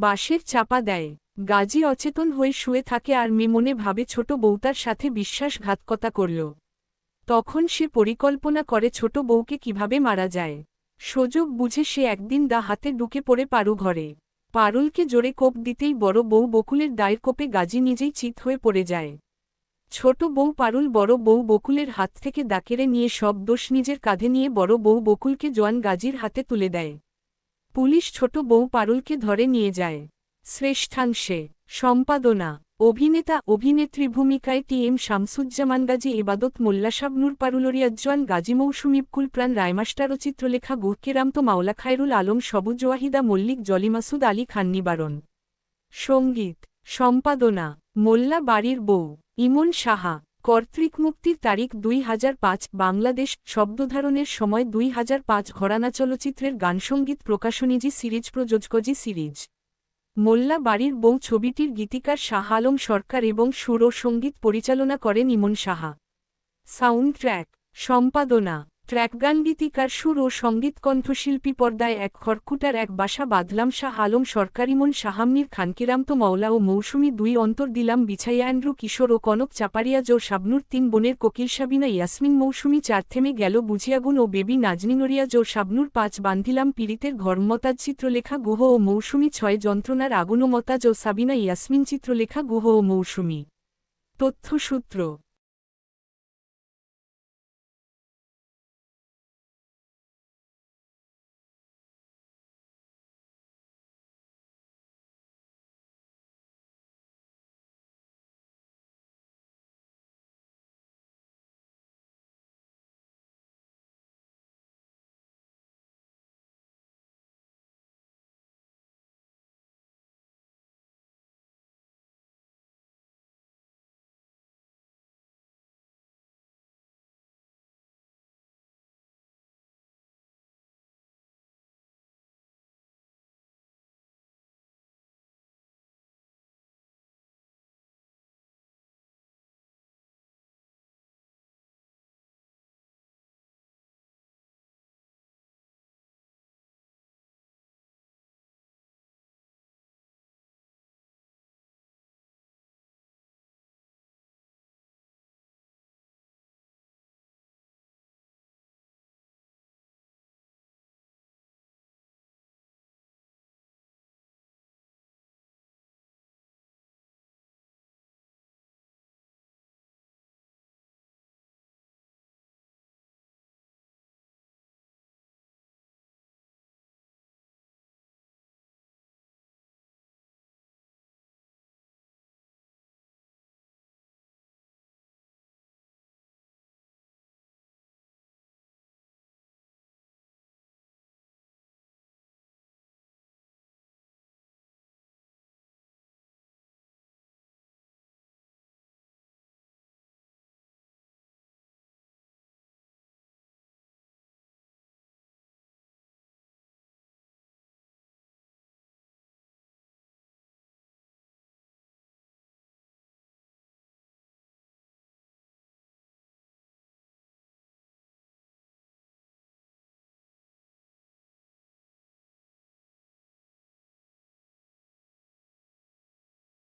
বাঁশের চাপা দেয়। গাজী অচেতন হয়ে শুয়ে থাকে আর মনে ভাবে ছোট বউ তার সাথে বিশ্বাসঘাতকতা করল। তখন সে পরিকল্পনা করে ছোট বউকে কিভাবে মারা যায়। সুযোগ বুঝে সে একদিন হাতে ঢুকে পড়ে পারু ঘরে। পারুলকে জোরে কোপ দিতেই বড় বউ বকুলের দায়ের কোপে গাজী নিজেই চিত হয়ে পড়ে যায়। ছোট বউ পারুল বড় বউ বকুলের হাত থেকে কেড়ে নিয়ে সব দোষ নিজের কাঁধে নিয়ে বড় বউ বকুলকে জোয়ান গাজীর হাতে তুলে দেয়। পুলিশ ছোট বউ পারুলকে ধরে নিয়ে যায়। শ্রেষ্ঠাংশে সম্পাদনা অভিনেতা অভিনেত্রী ভূমিকায় টি.এম. শামসুজ্জামান গাজী, ইবাদত মোল্লা, শাবনূর, পারুলরিয়াজ্জান গাজী, মৌসুমী, কুলপ্রাণ, রায়মাস্টার, চিত্রলেখা গুহকেরামতো, মাওলা, খায়রুল আলম, সবুজ, ওয়াহিদা মল্লিক, জলি, মাসুদ আলী খান, নিবারণ। সঙ্গীত সম্পাদনা মোল্লা বাড়ির বউ, ইমন সাহা। কর্তৃক মুক্তির তারিখ 2005, বাংলাদেশ। শব্দধারণের সময় 2005। ঘরানা চলচ্চিত্রের গানসঙ্গীত প্রকাশনীজি সিরিজ, প্রযোজকজি সিরিজ। মোল্লা বাড়ির বউ ছবিটির গীতিকার শাহ আলম সরকার এবং সুর ও সঙ্গীত পরিচালনা করেন ইমন সাহা। সাউন্ড ট্র্যাক সম্পাদনা ট্র্যাকগান গীতিকার সুর ও সঙ্গীত কণ্ঠশিল্পী পর্দায় এক খড়কুটার এক বাসা বাঁধলাম শাহ আলম সরকার, ইমন সাহামনির খানকিরামতো, মাওলা ও মৌসুমী 2 অন্তর দিলাম বিছাইয়া, অ্যান্ড্রু কিশোর ও কনক চাপারিয়া, জো, শাবনূর 3 বোনের কোকিল, সাবিনা, ইয়াসমিন, মৌসুমী 4 থেমে গেল বুঝিয়াগুন ও বেবি, নাজনী, নরিয়া, জো, শাবনূর 5 বান্ধিলাম পীড়িতের ঘর, মতাজ, চিত্রলেখা গুহ ও মৌসুমী 6 যন্ত্রণার আগুন ও মতাজ ও সাবিনা, ইয়াসমিন, চিত্রলেখা গুহ ও মৌসুমী। তথ্যসূত্র।